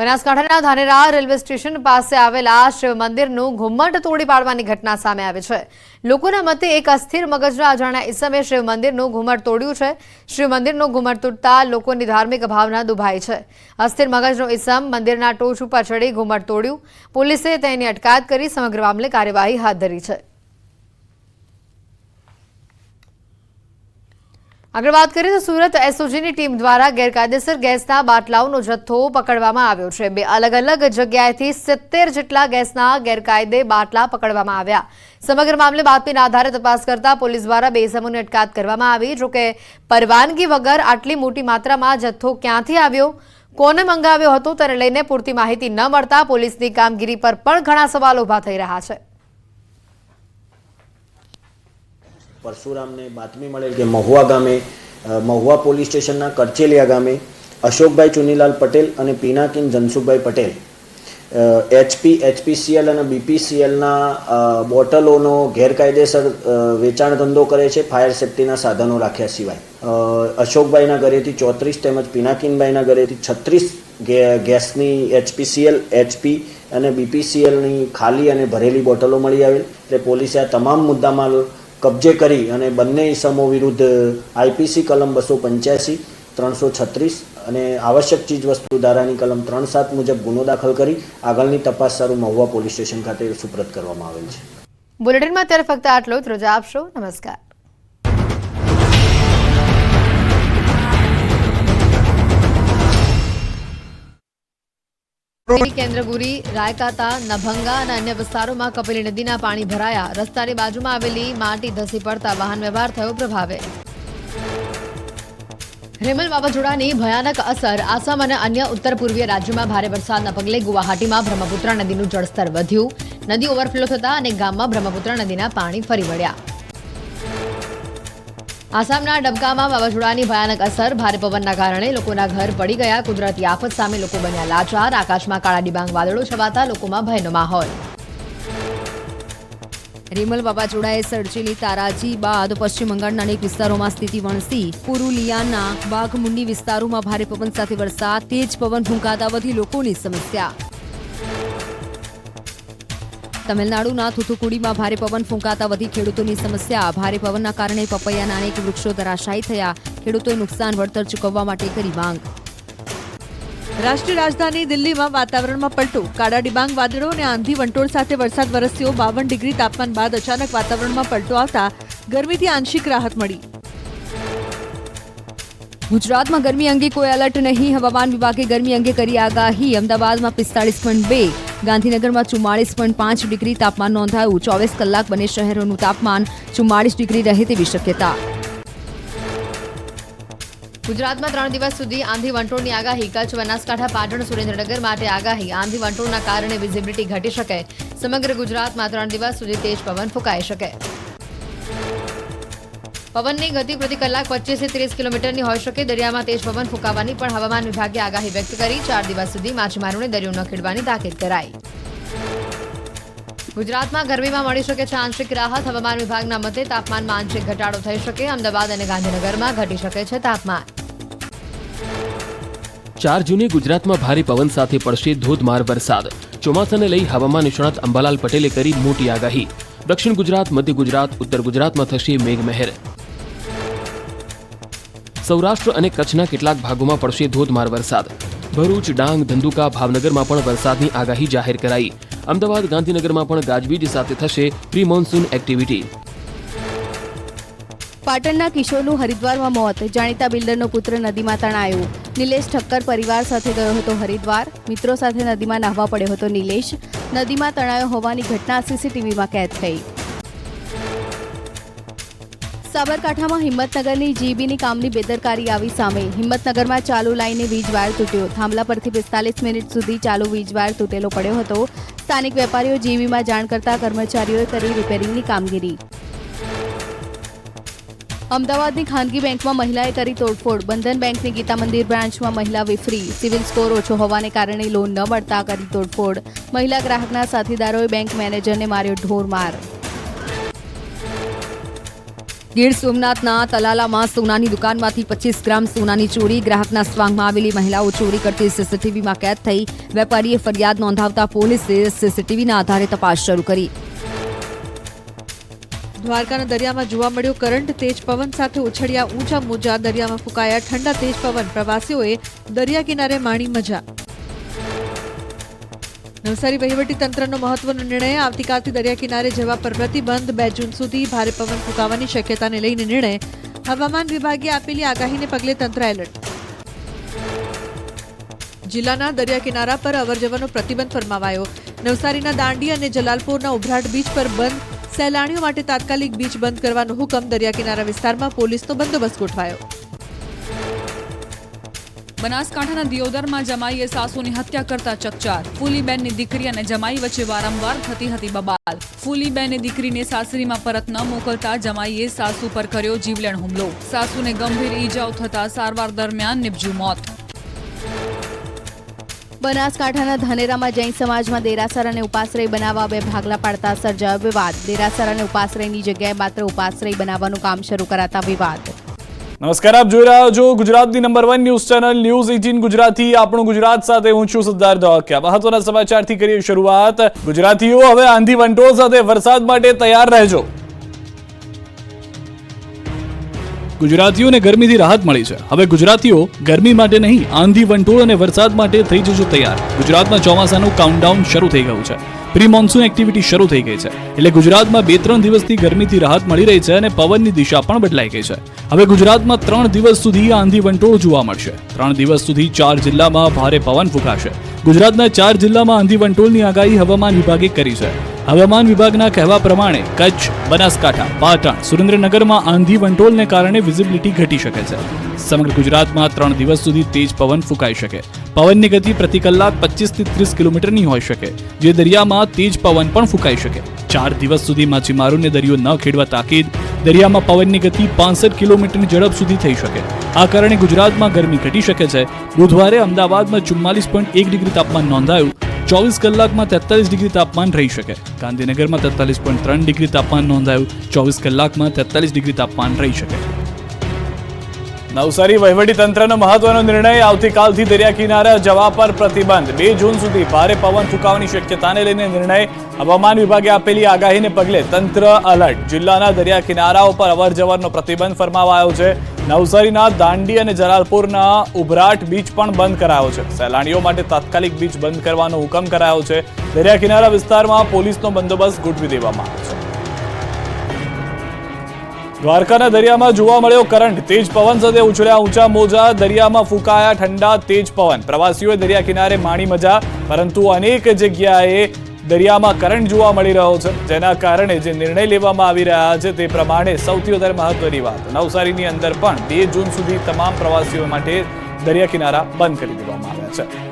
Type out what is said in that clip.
બનાસકાંઠાના Dhanera railway station પાસે આવેલા શિવ મંદિરનું ઘુમ્મટ તોડી પાડવાની ઘટના સામે આવી છે। લોકોના મતે એક અસ્થિર મગજના અજાણ્યા ઈસમે શિવ મંદિરનું ઘુમ્મટ તોડ્યું છે। શિવ મંદિરનું ઘુમ્મટ તૂટતા લોકોની ધાર્મિક ભાવના દુભાઈ છે। અસ્થિર મગજનો ઈસમ મંદિરના ટોચ ઉપર ચડી ઘુમ્મટ તોડ્યું। પોલીસે તેની અટકાયત કરી સમગ્ર મામલે કાર્યવાહી હાથ ધરી છે। આગળ વાત કરીએ તો સુરત એસઓજીની ટીમ દ્વારા ગેરકાયદેસર ગેસના બાટલાઓનો જથ્થો પકડવામાં આવ્યો છે। બે અલગ અલગ જગ્યાએથી 70 જેટલા ગેસના ગેરકાયદે બાટલા પકડવામાં આવ્યા। સમગ્ર મામલે બાતમીના આધારે તપાસ કરતા પોલીસ દ્વારા બે ઇસમોની અટકાયત કરવામાં આવી। જોકે પરવાનગી વગર આટલી મોટી માત્રામાં જથ્થો ક્યાંથી આવ્યો, કોને મંગાવ્યો હતો તેને લઈને પૂરતી માહિતી ન મળતા પોલીસની કામગીરી પર પણ ઘણા સવાલો ઊભા થઈ રહ્યા છે। परशुरामने बातमी મળેલ કે મહુવા પોલીસ સ્ટેશનના કરચેલિયા ગામે અશોકભાઈ ચુનીલાલ પટેલ અને પિનાકીન જનસુખભાઈ પટેલ એચપીસીએલ અને બીપીસીએલના બોટલોનો ગેરકાયદેસર વેચાણ ધંધો કરે છે, ફાયર સેફ્ટીના સાધનો રાખ્યા સિવાય। અશોકભાઈના ઘરેથી 34 તેમજ પિનાકીનભાઈના ઘરેથી 36 ગેસની એચપીસીએલ, એચપી અને બીપીસીએલની ખાલી અને ભરેલી બોટલો મળી આવેલ। એટલે પોલીસે આ તમામ મુદ્દામાલ કબજે કરી અને બંને ઇસમો વિરુદ્ધ આઈપીસી કલમ 285, 336 અને આવશ્યક ચીજ વસ્તુ ધારાની કલમ 37 મુજબ ગુનો દાખલ કરી આગળની તપાસ સારું મહુવા પોલીસ સ્ટેશન ખાતે સુપ્રત કરવામાં આવેલ છે। બુલેટિનમાં અત્યારે ફક્ત આટલું જ। રજા આપશો। નમસ્કાર। કેન્દ્રગુરી, રાયકાતા, નભંગા અને અન્ય વિસ્તારોમાં કપિલી નદીના પાણી ભરાયા। રસ્તાની બાજુમાં આવેલી માટી ધસી પડતા વાહન વ્યવહાર થયો પ્રભાવિત। રેમલ વાવાઝોડાની ભયાનક અસર આસામ અને અન્ય ઉત્તર પૂર્વીય રાજ્યોમાં ભારે વરસાદના પગલે ગુવાહાટીમાં બ્રહ્મપુત્રા નદીનું જળસ્તર વધ્યું। નદી ઓવરફ્લો થતા અનેક ગામમાં બ્રહ્મપુત્રા નદીના પાણી ફરી વળ્યા। આસામના ડબકામાં વાવાઝોડાની ભયાનક અસર, ભારે પવનના કારણે લોકોના ઘર પડી ગયા। કુદરતી આફત સામે લોકો બન્યા લાચાર। આકાશમાં કાળા ડિબાંગ વાદળો છવાતા લોકોમાં ભયનો માહોલ। રેમલ વાવાઝોડાએ સર્જેલી તારાજી બાદ પશ્ચિમ બંગાળના અનેક વિસ્તારોમાં સ્થિતિ વણસી। પુરુલિયાના બાઘમુંડી વિસ્તારોમાં ભારે પવન સાથે વરસાદ, તેજ પવન ફૂંકાતા વધી લોકોની સમસ્યા। તમિલનાડુના થુથુકુડીમાં ભારે પવન ફૂંકાતા વધી ખેડૂતોની સમસ્યા। ભારે પવનના કારણે પપૈયાના અનેક વૃક્ષો ધરાશાયી થયા। ખેડૂતોએ નુકસાન વળતર ચૂકવવા માટે કરી માંગ। રાષ્ટ્રીય રાજધાની દિલ્હીમાં વાતાવરણમાં પલટો, કાળા ડિબાંગ વાદળો અને આંધી વંટોળ સાથે વરસાદ વરસ્યો। 52 ડિગ્રી તાપમાન બાદ અચાનક વાતાવરણમાં પલટો આવતા ગરમીથી આંશિક રાહત મળી। ગુજરાતમાં ગરમી અંગે કોઈ એલર્ટ નહીં, હવામાન વિભાગે ગરમી અંગે કરી આગાહી। અમદાવાદમાં 45.2, ગાંધીનગરમાં 44.5 ડિગ્રી તાપમાન નોંધાયું। 24 કલાક બંને શહેરોનું તાપમાન 44 ડિગ્રી રહે તેવી શક્યતા। ગુજરાતમાં 3 દિવસ સુધી આંધી વંટોળની આગાહી। કચ્છ, બનાસકાંઠા, પાટણ, સુરેન્દ્રનગર માટે આગાહી। આંધી વંટોળના કારણે વિઝિબિલિટી ઘટી શકે। સમગ્ર ગુજરાતમાં 3 દિવસ સુધી તેજ પવન ફૂંકાઈ શકે। પવનની ગતિ પ્રતિ કલાક 25 થી 30 કિલોમીટરની હોઈ શકે। દરિયામાં તેજ પવન ફૂંકાવાની પણ હવામાન વિભાગે આગાહી વ્યક્ત કરી। 4 દિવસ સુધી માછીમારોને દરિયો ન ખેડવાની તાકીદ કરાઈ। ગુજરાતમાં ગરમીમાં મળી શકે છે આંશિક રાહત। હવામાન વિભાગના મતે તાપમાનમાં આંશિક ઘટાડો થઈ શકે। અમદાવાદ અને ગાંધીનગરમાં ઘટી શકે છે તાપમાન। 4 જૂને ગુજરાતમાં ભારે પવન સાથે પડશે ધોધમાર વરસાદ। ચોમાસાને લઈ હવામાન નિષ્ણાત અંબાલાલ પટેલે કરી મોટી આગાહી। દક્ષિણ ગુજરાત, મધ્ય ગુજરાત, ઉત્તર ગુજરાતમાં થશે મેઘમહેર। સૌરાષ્ટ્ર અને કચ્છના કેટલાક ભાગોમાં પડશે ધોધમાર વરસાદ। ભરૂચ, ડાંગ, ધંધુકા, ભાવનગરમાં પણ વરસાદની આગાહી જાહેર કરાઈ। અમદાવાદ, ગાંધીનગરમાં પણ ગાજવીજ સાથે થશે પ્રી મોન્સૂન એક્ટિવિટી। પાટણના કિશોરનું હરિદ્વારમાં મોત, જાણીતા બિલ્ડરનો પુત્ર નદીમાં તણાયો। નિલેશ ઠક્કર પરિવાર સાથે ગયો હતો હરિદ્વાર। મિત્રો સાથે નદીમાં નાહવા પડ્યો હતો નિલેશ। નદીમાં તણાયો હોવાની ઘટના સીસીટીવીમાં કેદ થઈ। સાબરકાંઠામાં હિંમતનગરની જીબીની કામની બેદરકારી આવી સામે। હિંમતનગરમાં ચાલુ લાઈને વીજ વાયર તૂટ્યો। થાંભલા પરથી 45 મિનિટ સુધી ચાલુ વીજ વાયર તૂટેલો પડ્યો હતો। સ્થાનિક વેપારીઓ જીબીમાં જાણ કરતા કર્મચારીઓએ કરી રિપેરિંગની કામગીરી। અમદાવાદની ખાનગી બેંકમાં મહિલાએ કરી તોડફોડ। બંધન બેંકની ગીતા મંદિર બ્રાન્ચમાં મહિલા વિફરી। સિવિલ સ્કોર ઓછો હોવાને કારણે લોન ન મળતા કરી તોડફોડ। મહિલા ગ્રાહકના સાથીદારોએ બેંક મેનેજરને માર્યો ઢોરમાર। ગીર સોમનાથના તલાલામાં સોનાની દુકાનમાંથી 25 ગ્રામ સોનાની ચોરી, ગ્રાહકના સ્વાંગમાં આવેલી મહિલાઓ ચોરી કરતી સીસીટીવીમાં કેદ થઈ. વેપારીએ ફરિયાદ નોંધાવતા પોલીસે સીસીટીવીના આધારે તપાસ શરૂ કરી. દ્વારકાના દરિયામાં જોવા મળ્યો કરંટ, તેજ પવન સાથે ઉછળ્યા ઊંચા મોજા, દરિયામાં ફૂંકાયા ઠંડા તેજ પવન, પ્રવાસીઓએ દરિયા કિનારે માણી મજા. નવસારી વહીવટી તંત્રનો મહત્વનો નિર્ણય, આવતીકાલથી દરિયા કિનારે જવા પર પ્રતિબંધ. 2 જૂન સુધી ભારે પવન ફૂંકાવાની શક્યતાને લઈને નિર્ણય. હવામાન વિભાગે આપેલી આગાહીને પગલે તંત્ર એલર્ટ. જિલ્લાના દરિયા કિનારા પર અવરજવરનો પ્રતિબંધ ફરમાવાયો. નવસારીના દાંડી અને જલાલપોરના ઉભરાટ બીચ પર બંધ. સહેલાણીઓ માટે તાત્કાલિક બીચ બંધ કરવાનો હુકમ. દરિયા કિનારા વિસ્તારમાં પોલીસનો બંદોબસ્ત ગોઠવાયો. બનાસકાંઠાના દિયોદરમાં જમાઈએ સાસુની હત્યા કરતા ચકચાર. ફૂલીબેનની દીકરી અને જમાઈ વચ્ચે વારંવાર થતી હતી બબાલ. ફૂલીબેને દીકરીને સાસરીમાં પરત ન મોકલતા જમાઈએ સાસુ પર કર્યો જીવલેણ હુમલો. સાસુને ગંભીર ઈજાઓ થતા સારવાર દરમિયાન નિપજ્યું મોત. બનાસકાંઠાના ધાનેરામાં જૈન સમાજમાં દેરાસર અને ઉપાશ્રય બનાવવા 2 ભાગલા પાડતા સર્જાયો વિવાદ. દેરાસર અને ઉપાશ્રયની જગ્યાએ માત્ર ઉપાશ્રય બનાવવાનું કામ શરૂ કરાતા વિવાદ. નમસ્કાર, આપ જોઈ રહ્યા છો ગુજરાતની number 1 news channel news 18 Gujarati. આપણું ગુજરાત સાથે હું છું સિદ્ધાર્થ ધોળકિયા. મહત્વના સમાચારથી કરીએ શરૂઆત. ગુજરાતીઓ હવે આંધી વંટોળ સાથે વરસાદ માટે તૈયાર રહેજો. ગુજરાતીઓને ગરમીથી રાહત મળી છે. હવે ગુજરાતીઓ ગરમી માટે નહીં, આંધી વંટોળ અને વરસાદ માટે થઈ જજો તૈયાર. ગુજરાતમાં ચોમાસાનું કાઉન્ટડાઉન શરૂ થઈ ગયું છે. પ્રી મોન્સૂન એક્ટિવિટી શરૂ થઈ ગઈ છે. એટલે ગુજરાતમાં 2-3 દિવસથી ગરમીથી રાહત મળી રહી છે અને પવનની દિશા પણ બદલાઈ ગઈ છે. હવે ગુજરાતમાં 3 દિવસ સુધી આંધી વંટોળ જોવા મળશે. 3 દિવસ સુધી 4 જિલ્લામાં ભારે પવન ફૂંકાશે. ગુજરાતના 4 જિલ્લામાં આંધી વંટોળની આગાહી હવામાન વિભાગે કરી છે. હવામાન વિભાગના કહેવા પ્રમાણે કચ્છ, બનાસકાંઠા, પાટણ, સુરેન્દ્રનગરમાં આંધી વંટોળને કારણે વિઝિબિલિટી ઘટી શકે છે. સમગ્ર ગુજરાતમાં 3 દિવસ સુધી તેજ પવન ફૂંકાઈ શકે. પવનની ગતિ પ્રતિ કલાક 25 થી 30 કિલોમીટરની હોઈ શકે, જે દરિયામાં તેજ પવન પણ ફૂંકાઈ શકે. 4 દિવસ સુધી માછીમારોને દરિયો ન ખેડવા તાકીદ. દરિયામાં પવનની ગતિ 65 કિલોમીટરની ઝડપ સુધી થઈ શકે. આ કારણે ગુજરાતમાં ગરમી ઘટી શકે છે. બુધવારે અમદાવાદમાં 44.1 ડિગ્રી તાપમાન નોંધાયું. 24 કલાકમાં 43 ડિગ્રી તાપમાન રહી શકે. ગાંધીનગરમાં 43.3 ડિગ્રી તાપમાન નોંધાયું. 24 કલાકમાં 43 ડિગ્રી તાપમાન રહી શકે. નવસારી વહીવટી તંત્રનો મહત્વનો નિર્ણય, આવતીકાલથી દરિયા કિનારે જવા પર પ્રતિબંધ. 2 જૂન સુધી ભારે પવન ફૂંકાવાની શક્યતાને લઈને નિર્ણય. હવામાન વિભાગે આપેલી આગાહીને પગલે તંત્ર એલર્ટ. જિલ્લાના દરિયા કિનારાઓ પર અવરજવરનો પ્રતિબંધ ફરમાવાયો છે. નવસારીના દાંડી અને જલાલપુરના ઉભરાટ બીચ પણ બંધ કરાયો છે. સહેલાણીઓ માટે તાત્કાલિક બીચ બંધ કરવાનો હુકમ કરાયો છે. દરિયા કિનારા વિસ્તારમાં પોલીસનો બંદોબસ્ત ગોઠવી દેવામાં આવ્યો છે. દ્વારકાના દરિયામાં જોવા મળ્યો કરંટ, તેજ પવન સાથે ઉછળ્યા ઊંચા મોજા, દરિયામાં ફૂંકાયા ઠંડા તેજ પવન. પ્રવાસીઓએ દરિયા કિનારે માણી મજા, પરંતુ અનેક જગ્યાએ દરિયામાં કરંટ જોવા મળી રહ્યો છે, જેના કારણે જે નિર્ણય લેવામાં આવી રહ્યા છે તે પ્રમાણે સૌથી વધારે મહત્વની વાત, નવસારીની અંદર પણ 2 જૂન સુધી તમામ પ્રવાસીઓ માટે દરિયા કિનારા બંધ કરી દેવામાં આવ્યા છે.